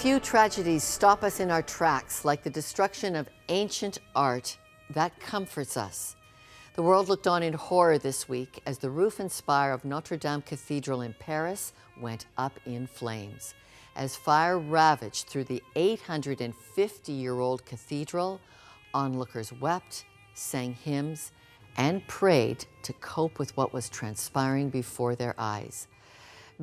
Few tragedies stop us in our tracks, like the destruction of ancient art that comforts us. The world looked on in horror this week as the roof and spire of Notre Dame Cathedral in Paris went up in flames. As fire ravaged through the 850-year-old cathedral, onlookers wept, sang hymns, and prayed to cope with what was transpiring before their eyes.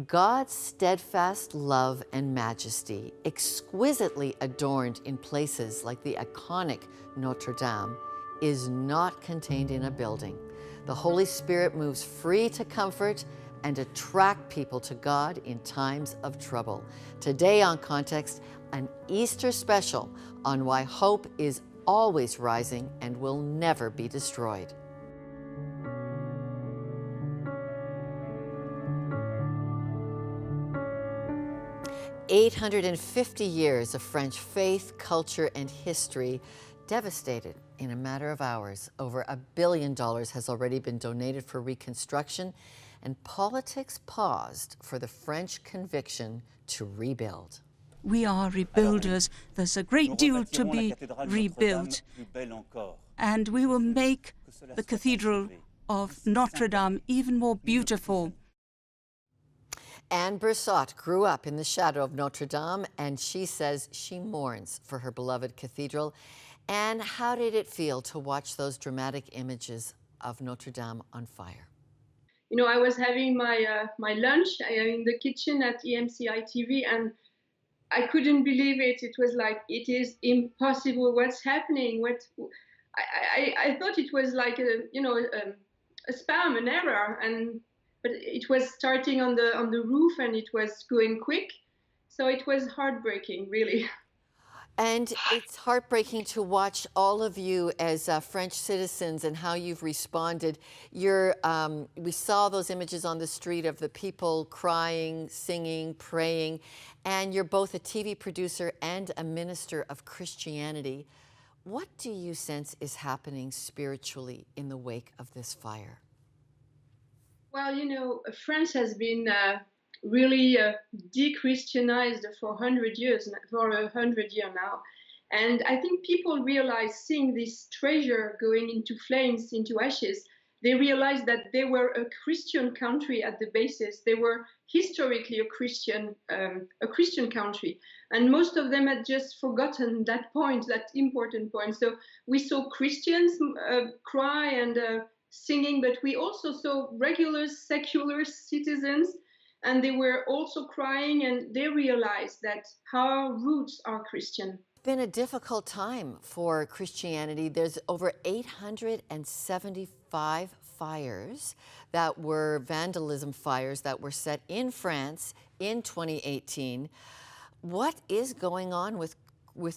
God's steadfast love and majesty, exquisitely adorned in places like the iconic Notre Dame, is not contained in a building. The Holy Spirit moves free to comfort and attract people to God in times of trouble. Today on Context, an Easter special on why hope is always rising and will never be destroyed. "850 years of French faith, culture, and history devastated in a matter of hours. Over $1 billion has already been donated for reconstruction, and politics paused for the French conviction to rebuild. We are rebuilders. There's a great deal to be rebuilt, and we will make the Cathedral of Notre Dame even more beautiful. Anne Bersot grew up in the shadow of Notre Dame, and she says she mourns for her beloved cathedral. And how did it feel to watch those dramatic images of Notre Dame on fire? You know, I was having my lunch in the kitchen at EMCI TV, and I couldn't believe it. It was like, it is impossible. What's happening? I thought it was like a spam, an error, but it was starting on the roof, and it was going quick. So it was heartbreaking, really. And it's heartbreaking to watch all of you as French citizens and how you've responded. We saw those images on the street of the people crying, singing, praying, and you're both a TV producer and a minister of Christianity. What do you sense is happening spiritually in the wake of this fire? Well, you know, France has been really de-Christianized for 100 years now. And I think people realize, seeing this treasure going into flames, into ashes, they realize that they were a Christian country at the basis. They were historically a Christian country. And most of them had just forgotten that point, that important point. So we saw Christians cry and singing, but we also saw regular secular citizens, and they were also crying, and they realized that our roots are Christian. It's been a difficult time for Christianity. There's over 875 fires that were vandalism fires that were set in France in 2018. What is going on with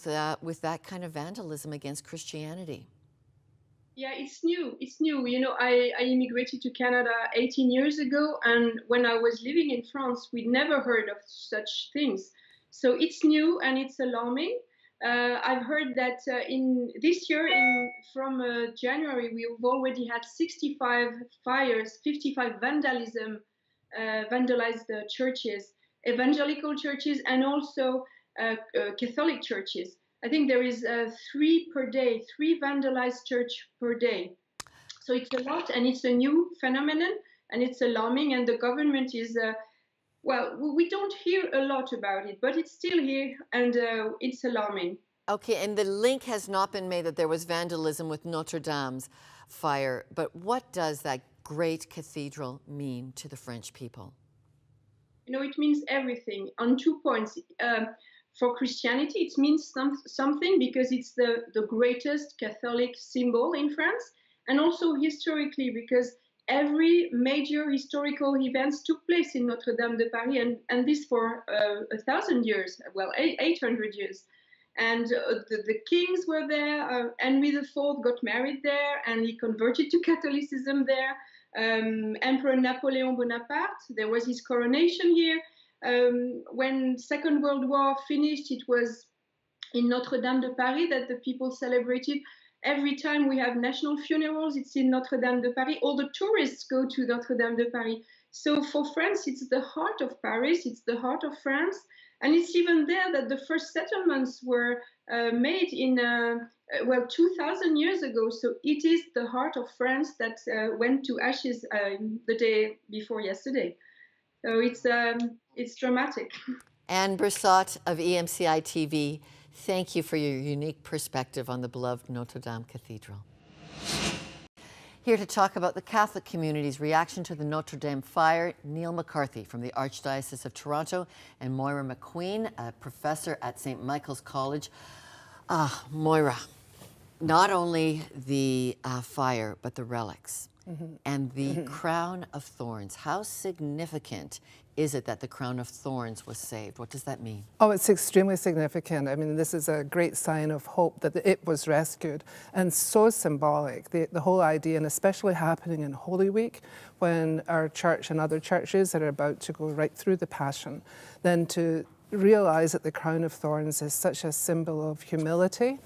that kind of vandalism against Christianity? Yeah, it's new. It's new. You know, I immigrated to Canada 18 years ago, and when I was living in France, we'd never heard of such things. So it's new and it's alarming. I've heard that in this year, from January, we've already had 65 fires, 55 vandalized churches, evangelical churches, and also Catholic churches. I think there is 3 per day, 3 vandalized church per day. So it's a lot, and it's a new phenomenon, and it's alarming, and the government is, well, we don't hear a lot about it, but it's still here, and it's alarming. Okay, and the link has not been made that there was vandalism with Notre Dame's fire, but what does that great cathedral mean to the French people? You know, it means everything on 2 points. For Christianity, it means something because it's the greatest Catholic symbol in France, and also historically because every major historical events took place in Notre Dame de Paris, and this for 1,000 years, well, 800 years. And the kings were there. Henry IV got married there, and he converted to Catholicism there. Emperor Napoleon Bonaparte, there was his coronation here. When Second World War finished, it was in Notre Dame de Paris that the people celebrated. Every time we have national funerals, it's in Notre Dame de Paris. All the tourists go to Notre Dame de Paris. So for France, it's the heart of Paris, it's the heart of France, and it's even there that the first settlements were made in, 2,000 years ago. So it is the heart of France that went to ashes the day before yesterday. So it's dramatic. Anne Bersot of EMCI TV, thank you for your unique perspective on the beloved Notre Dame Cathedral. Here to talk about the Catholic community's reaction to the Notre Dame fire, Neil McCarthy from the Archdiocese of Toronto and Moira McQueen, a professor at St. Michael's College. Moira, not only the fire, but the relics and the crown of thorns. How significant is it that the crown of thorns was saved? What does that mean? Oh, it's extremely significant. I mean, this is a great sign of hope that it was rescued, and so symbolic. The whole idea, and especially happening in Holy Week, when our church and other churches are about to go right through the Passion, then to realize that the crown of thorns is such a symbol of humility.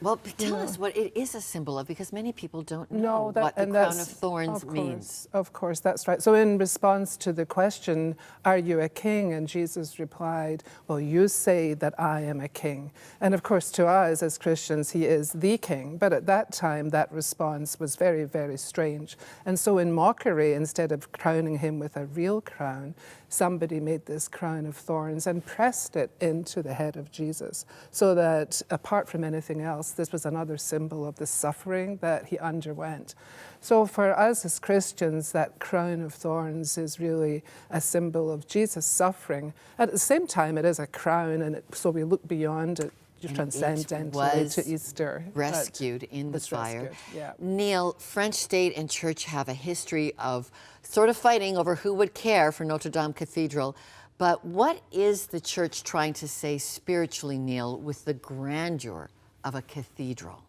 Well, tell us what it is a symbol of, because many people don't know what the crown of thorns means. Of course, that's right. So in response to the question, are you a king? And Jesus replied, well, you say that I am a king. And of course, to us as Christians, he is the king. But at that time, that response was very, very strange. And so in mockery, instead of crowning him with a real crown, somebody made this crown of thorns and pressed it into the head of Jesus, so that apart from anything else, this was another symbol of the suffering that he underwent. So for us as Christians, that crown of thorns is really a symbol of Jesus' suffering. At the same time, it is a crown, and so we look beyond it transcendentally to Easter. Rescued in the fire. Rescued, yeah. Neil, French state and church have a history of sort of fighting over who would care for Notre Dame Cathedral. But what is the church trying to say spiritually, Neil, with the grandeur of a cathedral?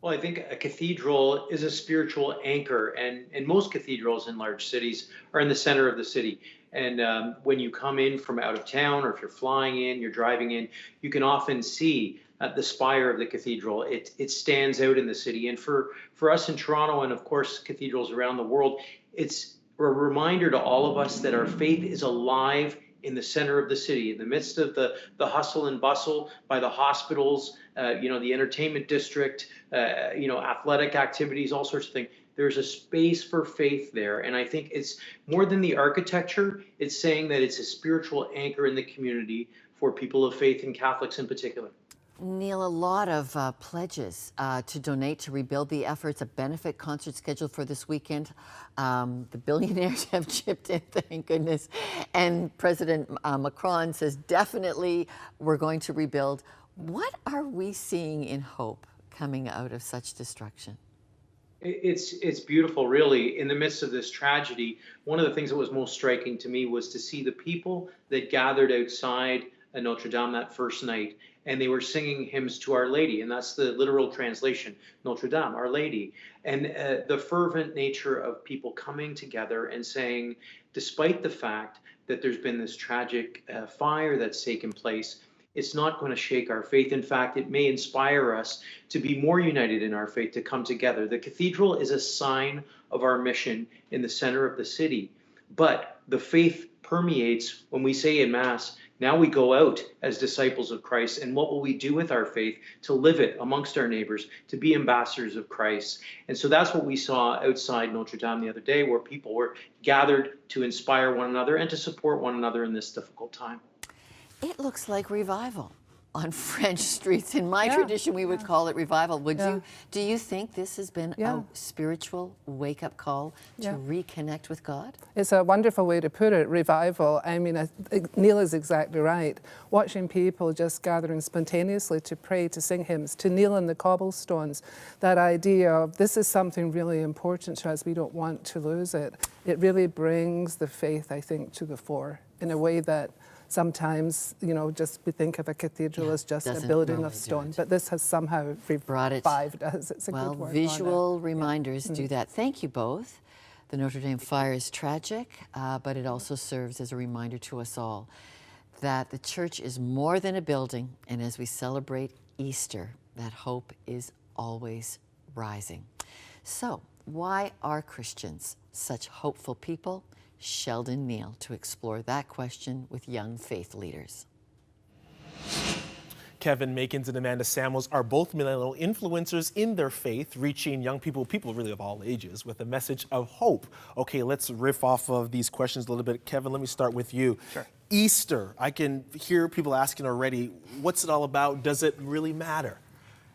Well, I think a cathedral is a spiritual anchor, and most cathedrals in large cities are in the center of the city. And when you come in from out of town, or if you're flying in, you're driving in, you can often see the spire of the cathedral. It stands out in the city. And for us in Toronto, and of course cathedrals around the world, it's a reminder to all of us that our faith is alive in the center of the city, in the midst of the hustle and bustle by the hospitals, the entertainment district, athletic activities, all sorts of things. There's a space for faith there. And I think it's more than the architecture. It's saying that it's a spiritual anchor in the community for people of faith and Catholics in particular. Neil, a lot of pledges to donate to rebuild the efforts. A benefit concert scheduled for this weekend. The billionaires have chipped in, thank goodness. And President Macron says, definitely we're going to rebuild. What are we seeing in hope coming out of such destruction? It's beautiful, really. In the midst of this tragedy, one of the things that was most striking to me was to see the people that gathered outside Notre Dame that first night, and they were singing hymns to Our Lady, and that's the literal translation, Notre Dame, Our Lady. And the fervent nature of people coming together and saying, despite the fact that there's been this tragic fire that's taken place, it's not going to shake our faith. In fact, it may inspire us to be more united in our faith, to come together. The cathedral is a sign of our mission in the center of the city. But the faith permeates when we say in Mass, now we go out as disciples of Christ. And what will we do with our faith? To live it amongst our neighbors, to be ambassadors of Christ. And so that's what we saw outside Notre Dame the other day, where people were gathered to inspire one another and to support one another in this difficult time. It looks like revival on French streets. In my tradition, we would call it revival. Do you think this has been a spiritual wake-up call to reconnect with God? It's a wonderful way to put it, revival. I mean, Neil is exactly right. Watching people just gathering spontaneously to pray, to sing hymns, to kneel in the cobblestones, that idea of this is something really important to us, we don't want to lose it. It really brings the faith, I think, to the fore in a way that sometimes, just we think of a cathedral as just a building of stone, but this has somehow revived us. It's a good word. Visual reminders do that. Thank you both. The Notre Dame fire is tragic, but it also serves as a reminder to us all that the church is more than a building, and as we celebrate Easter, that hope is always rising. So, Why are Christians such hopeful people? Sheldon Neal to explore that question with young faith leaders. Kevin Makins and Amanda Samuels are both millennial influencers in their faith, reaching young people really of all ages, with a message of hope. Okay, let's riff off of these questions a little bit. Kevin, let me start with you. Sure. Easter, I can hear people asking already, what's it all about? Does it really matter?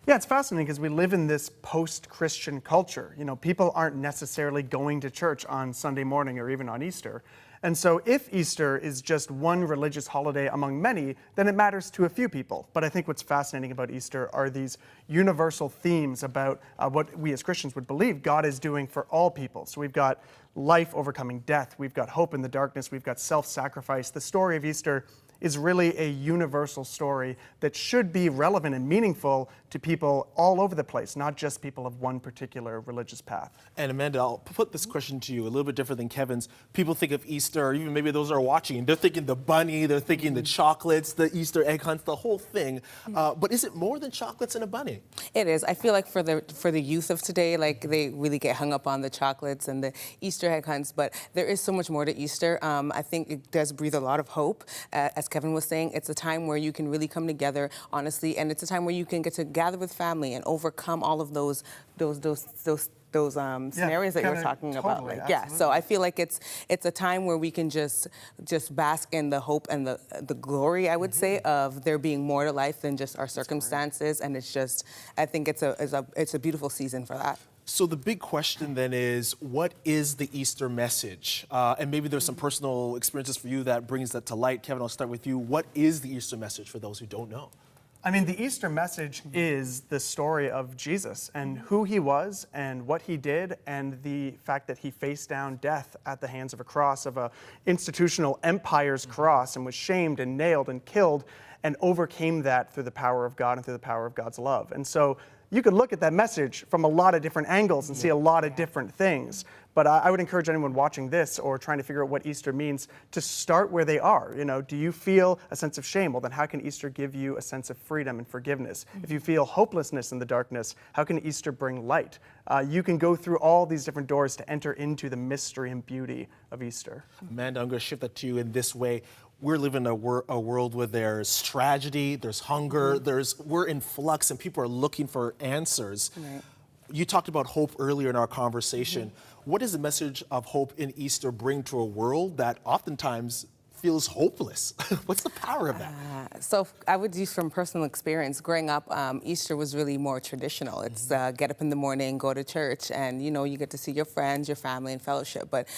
Yeah, it's fascinating because we live in this post-Christian culture. You know, people aren't necessarily going to church on Sunday morning or even on Easter. And so if Easter is just one religious holiday among many, then it matters to a few people. But I think what's fascinating about Easter are these universal themes about what we as Christians would believe God is doing for all people. So we've got life overcoming death, we've got hope in the darkness, we've got self-sacrifice. The story of Easter is really a universal story that should be relevant and meaningful to people all over the place, not just people of one particular religious path. And Amanda, I'll put this question to you a little bit different than Kevin's. People think of Easter, or even maybe those that are watching, they're thinking the bunny, they're thinking the chocolates, the Easter egg hunts, the whole thing. But is it more than chocolates and a bunny? It is. I feel like for the youth of today, like they really get hung up on the chocolates and the Easter egg hunts, but there is so much more to Easter. I think it does breathe a lot of hope. As Kevin was saying, it's a time where you can really come together, honestly, and it's a time where you can get to gather with family and overcome all of those scenarios that you were talking about. Totally, Yeah, so I feel like it's a time where we can just bask in the hope and the glory, I would say, of there being more to life than just our circumstances, and it's just, I think it's a beautiful season for that. So the big question then is, what is the Easter message? And maybe there's some personal experiences for you that brings that to light. Kevin, I'll start with you. What is the Easter message for those who don't know? I mean, the Easter message is the story of Jesus and who he was and what he did, and the fact that he faced down death at the hands of a cross, of a institutional empire's cross, and was shamed and nailed and killed, and overcame that through the power of God and through the power of God's love. And so you could look at that message from a lot of different angles and see a lot of different things. But I would encourage anyone watching this or trying to figure out what Easter means to start where they are. You know, do you feel a sense of shame? Well, then how can Easter give you a sense of freedom and forgiveness? If you feel hopelessness in the darkness, how can Easter bring light? You can go through all these different doors to enter into the mystery and beauty of Easter. Amanda, I'm going to shift that to you in this way. We're living in a world where there's tragedy, there's hunger, we're in flux, and people are looking for answers. Right. You talked about hope earlier in our conversation. What does the message of hope in Easter bring to a world that oftentimes feels hopeless? What's the power of that? So I would use from personal experience. Growing up, Easter was really more traditional. It's get up in the morning, go to church, and you know you get to see your friends, your family, and fellowship. But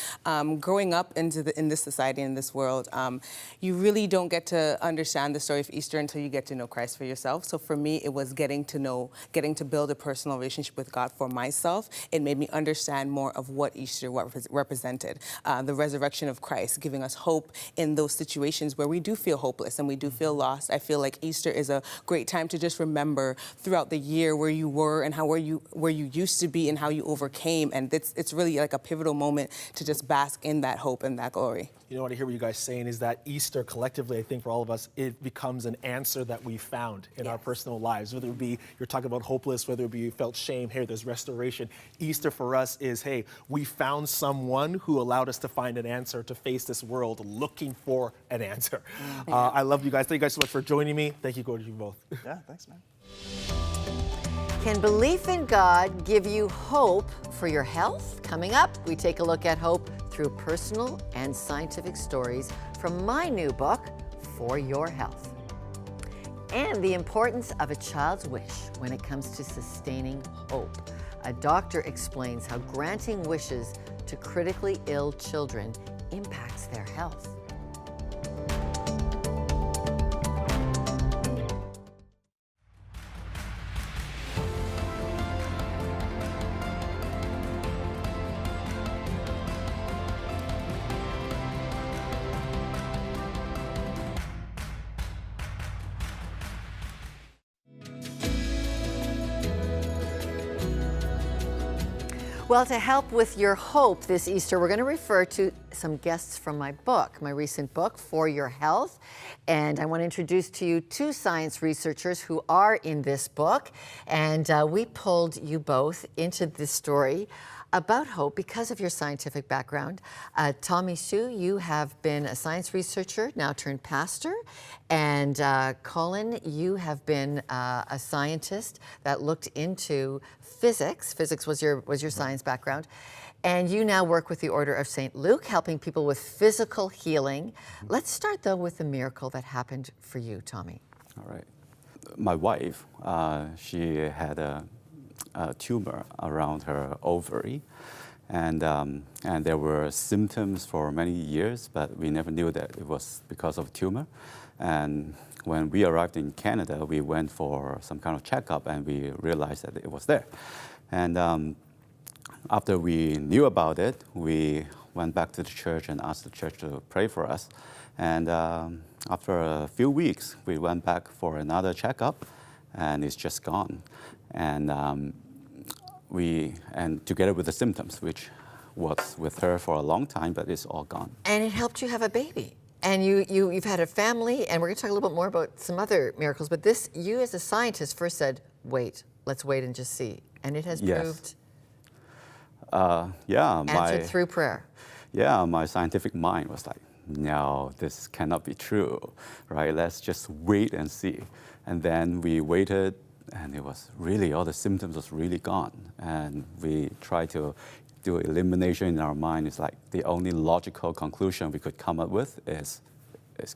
growing up in this society, in this world, you really don't get to understand the story of Easter until you get to know Christ for yourself. So for me, it was getting to build a personal relationship with God for myself. It made me understand more of what Easter represented. The resurrection of Christ, giving us hope in those situations where we do feel hopeless and we do feel lost. I feel like Easter is a great time to just remember throughout the year where you were and where you used to be and how you overcame. And it's really like a pivotal moment to just bask in that hope and that glory. You know what I hear what you guys saying is that Easter collectively, I think for all of us, it becomes an answer that we found in our personal lives. Whether it be, you're talking about hopeless, whether it be you felt shame, hey, there's restoration. Easter for us is, hey, we found someone who allowed us to find an answer to face this world looking for an answer. I love you guys. Thank you guys so much for joining me. Thank you, to you both. Yeah, thanks, man. Can belief in God give you hope for your health? Coming up, we take a look at hope through personal and scientific stories from my new book, For Your Health. And the importance of a child's wish when it comes to sustaining hope. A doctor explains how granting wishes to critically ill children impacts their health. Well, to help with your hope this Easter, we're going to refer to some guests from my book, my recent book, For Your Health. And I want to introduce to you two science researchers who are in this book. And we pulled you both into this story. about hope because of your scientific background. Tommy Sue, you have been a science researcher, now turned pastor. And Colin, you have been a scientist that looked into physics. Physics was your science background. And you now work with the Order of St. Luke, helping people with physical healing. Let's start, though, with the miracle that happened for you, Tommy. All right. My wife, she had a tumor around her ovary, and there were symptoms for many years, but we never knew that it was because of tumor. And when we arrived in Canada, we went for some kind of checkup, and we realized that it was there. And after we knew about it, we went back to the church and asked the church to pray for us. And after a few weeks, we went back for another checkup, and it's just gone. And together with the symptoms, which was with her for a long time, but it's all gone. And it helped you have a baby. And you've had a family, and we're going to talk a little bit more about some other miracles. But this, you as a scientist first said, wait, let's wait and just see. And it has proved answered through prayer. Yeah, my scientific mind was like, no, this cannot be true, right? Let's just wait and see. And then we waited, and it was really, all the symptoms was really gone. And we tried to do elimination in our mind. It's like the only logical conclusion we could come up with is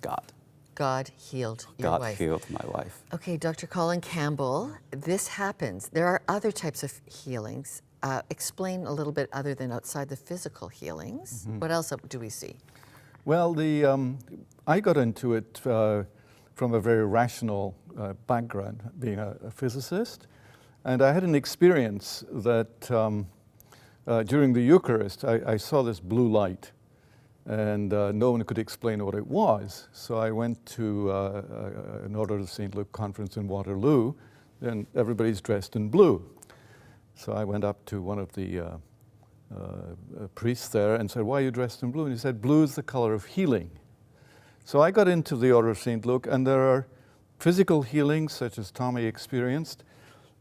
God. God healed your wife. God healed my wife. Okay, Dr. Colin Campbell, this happens. There are other types of healings. Explain a little bit other than outside the physical healings. What else do we see? Well, I got into it from a very rational background, being a physicist. And I had an experience that during the Eucharist, I saw this blue light, and no one could explain what it was. So I went to an Order of St. Luke conference in Waterloo, and everybody's dressed in blue. So I went up to one of the priests there and said, why are you dressed in blue? And he said, blue is the color of healing. So I got into the Order of St. Luke, and there are physical healings, such as Tommy experienced.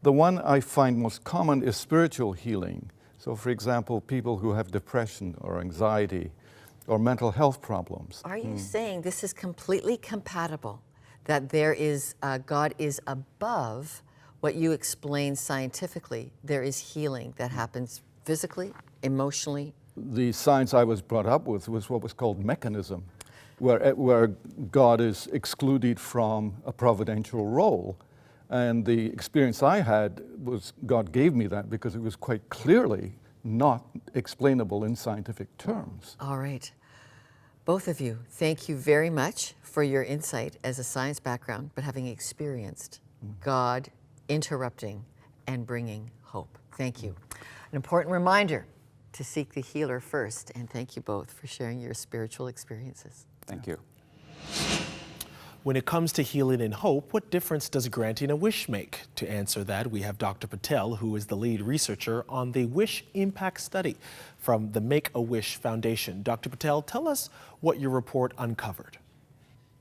The one I find most common is spiritual healing. So for example, people who have depression or anxiety or mental health problems. Are you saying this is completely compatible, that there is, God is above what you explain scientifically? There is healing that happens physically, emotionally? The science I was brought up with was what was called mechanism, where God is excluded from a providential role. And the experience I had was God gave me that because it was quite clearly not explainable in scientific terms. All right. Both of you, thank you very much for your insight as a science background, but having experienced God interrupting and bringing hope. Thank you. An important reminder to seek the healer first, and thank you both for sharing your spiritual experiences. Thank you. When it comes to healing and hope, what difference does granting a wish make? To answer that, we have Dr. Patel, who is the lead researcher on the Wish Impact Study from the Make-A-Wish Foundation. Dr. Patel, tell us what your report uncovered.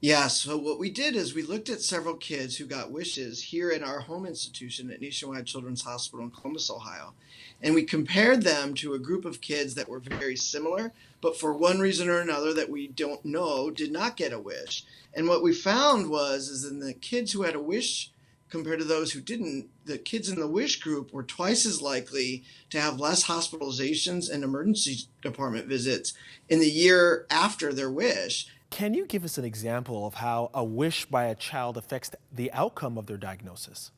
Yeah, so what we did is we looked at several kids who got wishes here in our home institution at Nationwide Children's Hospital in Columbus, Ohio. And we compared them to a group of kids that were very similar, but for one reason or another that we don't know, did not get a wish. And what we found is in the kids who had a wish compared to those who didn't, the kids in the wish group were twice as likely to have less hospitalizations and emergency department visits in the year after their wish. Can you give us an example of how a wish by a child affects the outcome of their diagnosis?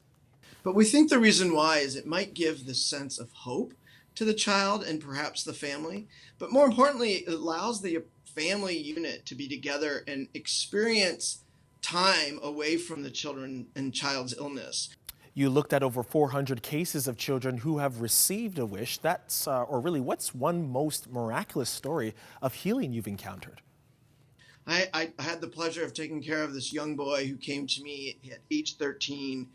But we think the reason why is it might give this sense of hope to the child and perhaps the family. But more importantly, it allows the family unit to be together and experience time away from the children and child's illness. You looked at over 400 cases of children who have received a wish. What's one most miraculous story of healing you've encountered? I had the pleasure of taking care of this young boy who came to me at age 13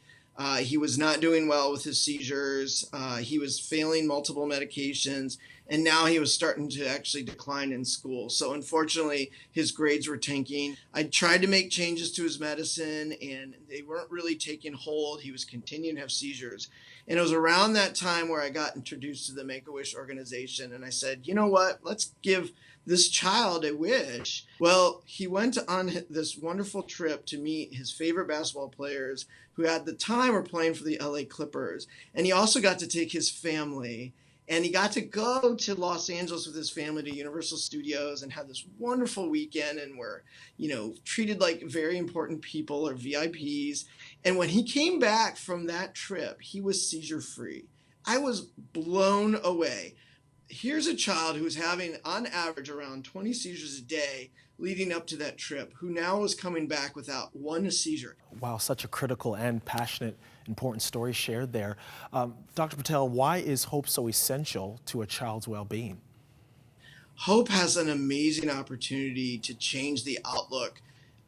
He was not doing well with his seizures. He was failing multiple medications, and now he was starting to actually decline in school. So unfortunately, his grades were tanking. I tried to make changes to his medicine, and they weren't really taking hold. He was continuing to have seizures. And it was around that time where I got introduced to the Make-A-Wish organization, and I said, you know what, let's give this child a wish. Well, he went on this wonderful trip to meet his favorite basketball players who at the time were playing for the LA Clippers. And he also got to take his family, and he got to go to Los Angeles with his family to Universal Studios and have this wonderful weekend, and were, treated like very important people or VIPs. And when he came back from that trip, he was seizure free. I was blown away. Here's a child who was having, on average, around 20 seizures a day leading up to that trip, who now was coming back without one seizure. Wow, such a critical and passionate, important story shared there. Dr. Patel, why is hope so essential to a child's well-being? Hope has an amazing opportunity to change the outlook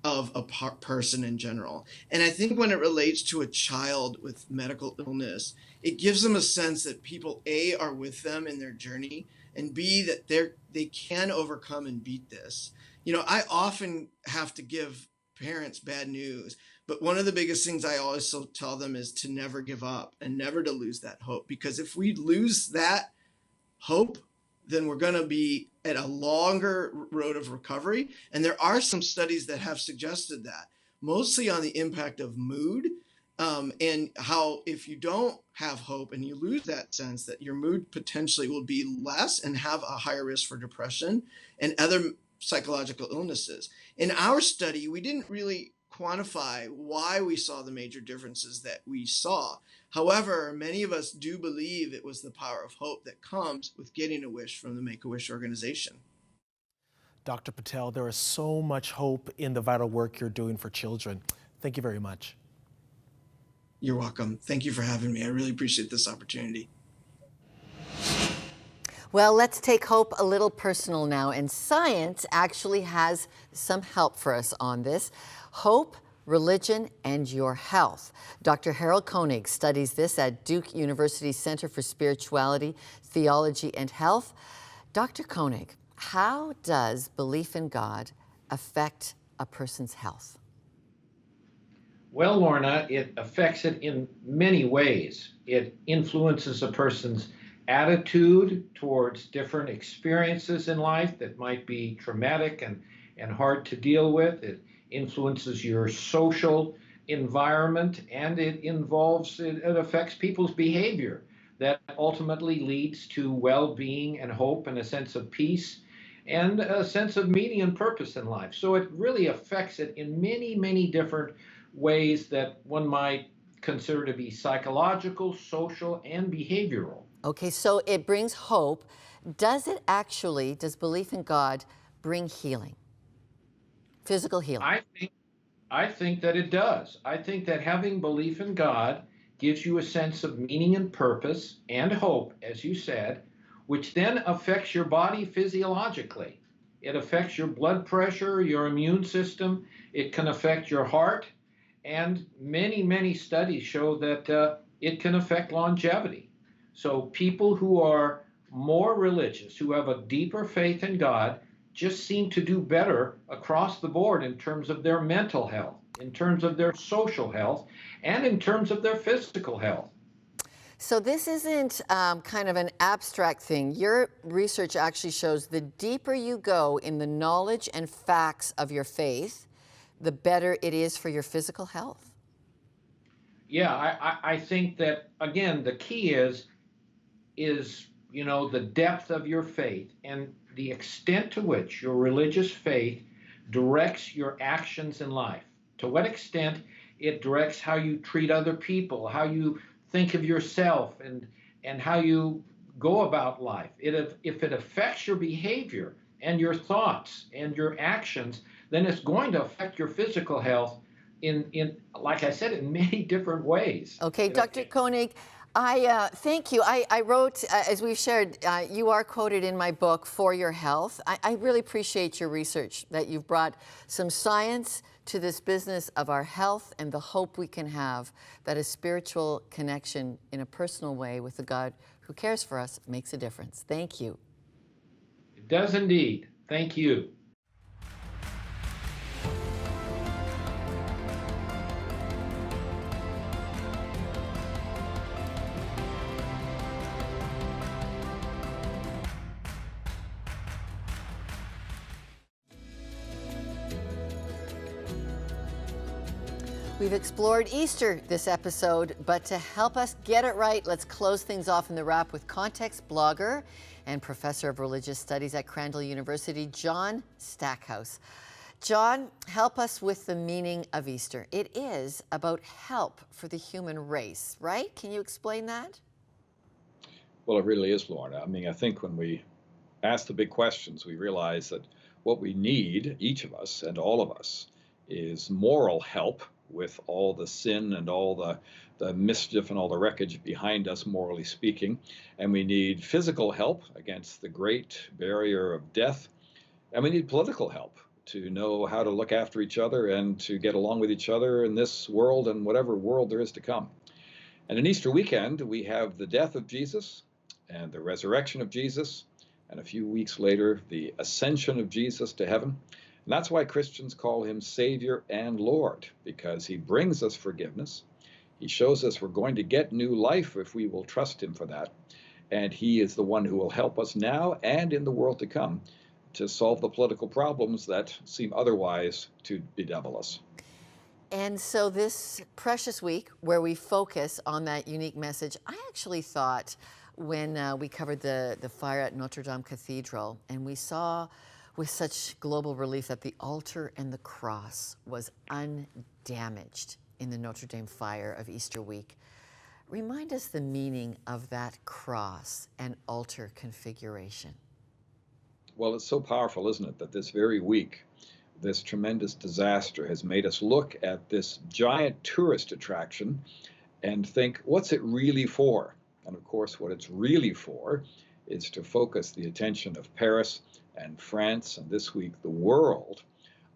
of a person in general. And I think when it relates to a child with medical illness, it gives them a sense that people, A, are with them in their journey, and B, that they can overcome and beat this. I often have to give parents bad news, but one of the biggest things I always tell them is to never give up and never to lose that hope. Because if we lose that hope, then we're going to be at a longer road of recovery. And there are some studies that have suggested that, mostly on the impact of mood, and how if you don't have hope and you lose that sense, that your mood potentially will be less and have a higher risk for depression and other psychological illnesses. In our study, we didn't really quantify why we saw the major differences that we saw. However, many of us do believe it was the power of hope that comes with getting a wish from the Make-A-Wish organization. Dr. Patel, there is so much hope in the vital work you're doing for children. Thank you very much. You're welcome. Thank you for having me. I really appreciate this opportunity. Well, let's take hope a little personal now, and science actually has some help for us on this. Hope, religion, and your health. Dr. Harold Koenig studies this at Duke University Center for Spirituality, Theology, and Health. Dr. Koenig, how does belief in God affect a person's health? Well, Lorna, it affects it in many ways. It influences a person's attitude towards different experiences in life that might be traumatic and hard to deal with. It influences your social environment, and it affects people's behavior that ultimately leads to well-being and hope and a sense of peace and a sense of meaning and purpose in life. So it really affects it in many, many different ways that one might consider to be psychological, social, and behavioral. Okay, so it brings hope. Does belief in God bring healing? Physical healing? I think that it does. I think that having belief in God gives you a sense of meaning and purpose and hope, as you said, which then affects your body physiologically. It affects your blood pressure, your immune system. It can affect your heart. And many, many studies show that it can affect longevity. So people who are more religious, who have a deeper faith in God, just seem to do better across the board in terms of their mental health, in terms of their social health, and in terms of their physical health. So this isn't kind of an abstract thing. Your research actually shows the deeper you go in the knowledge and facts of your faith, the better it is for your physical health. Yeah, I think that, again, the key is the depth of your faith and the extent to which your religious faith directs your actions in life. To what extent it directs how you treat other people, how you think of yourself, and how you go about life. If it affects your behavior and your thoughts and your actions, then it's going to affect your physical health in like I said, in many different ways. Okay, Dr. Koenig, I thank you. I wrote, as we've shared, you are quoted in my book, For Your Health. I really appreciate your research, that you've brought some science to this business of our health and the hope we can have that a spiritual connection in a personal way with the God who cares for us makes a difference. Thank you. It does indeed. Thank you. We've explored Easter this episode, but to help us get it right, let's close things off in the wrap with context blogger and professor of religious studies at Crandall University, John Stackhouse. John, help us with the meaning of Easter. It is about help for the human race, right? Can you explain that? Well, it really is, Lorna. I mean, I think when we ask the big questions, we realize that what we need, each of us and all of us, is moral help with all the sin and all the mischief and all the wreckage behind us, morally speaking. And we need physical help against the great barrier of death. And we need political help to know how to look after each other and to get along with each other in this world and whatever world there is to come. And in Easter weekend, we have the death of Jesus and the resurrection of Jesus, and a few weeks later, the ascension of Jesus to heaven. And that's why Christians call him Savior and Lord, because he brings us forgiveness. He shows us we're going to get new life if we will trust him for that. And he is the one who will help us now and in the world to come to solve the political problems that seem otherwise to bedevil us. And so this precious week where we focus on that unique message, I actually thought when we covered the fire at Notre Dame Cathedral and we saw with such global relief that the altar and the cross was undamaged in the Notre Dame fire of Easter week. Remind us the meaning of that cross and altar configuration. Well, it's so powerful, isn't it, that this very week, this tremendous disaster has made us look at this giant tourist attraction and think, what's it really for? And of course, what it's really for is to focus the attention of Paris and France, and this week the world,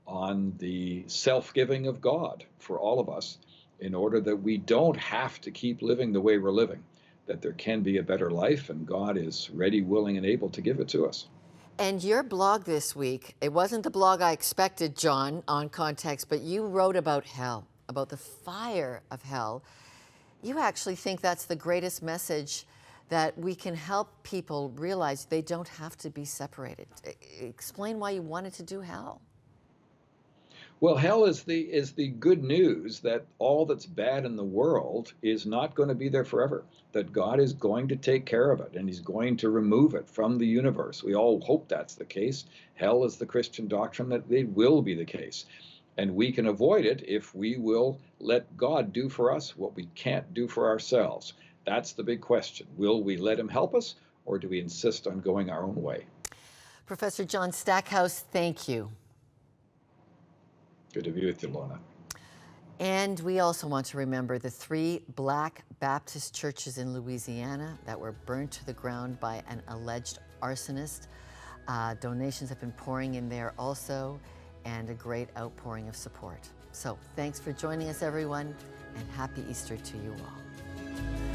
on the self-giving of God for all of us in order that we don't have to keep living the way we're living, that there can be a better life, and God is ready, willing, and able to give it to us. And your blog this week, it wasn't the blog I expected, John, on Context, but you wrote about hell, about the fire of hell. You actually think that's the greatest message, that we can help people realize they don't have to be separated. Explain why you wanted to do hell. Well, hell is the good news that all that's bad in the world is not going to be there forever, that God is going to take care of it, and he's going to remove it from the universe. We all hope that's the case. Hell is the Christian doctrine that it will be the case. And we can avoid it if we will let God do for us what we can't do for ourselves. That's the big question. Will we let him help us, or do we insist on going our own way? Professor John Stackhouse, thank you. Good to be with you, Lorna. And we also want to remember the 3 Black Baptist churches in Louisiana that were burned to the ground by an alleged arsonist. Donations have been pouring in there also, and a great outpouring of support. So thanks for joining us, everyone, and happy Easter to you all.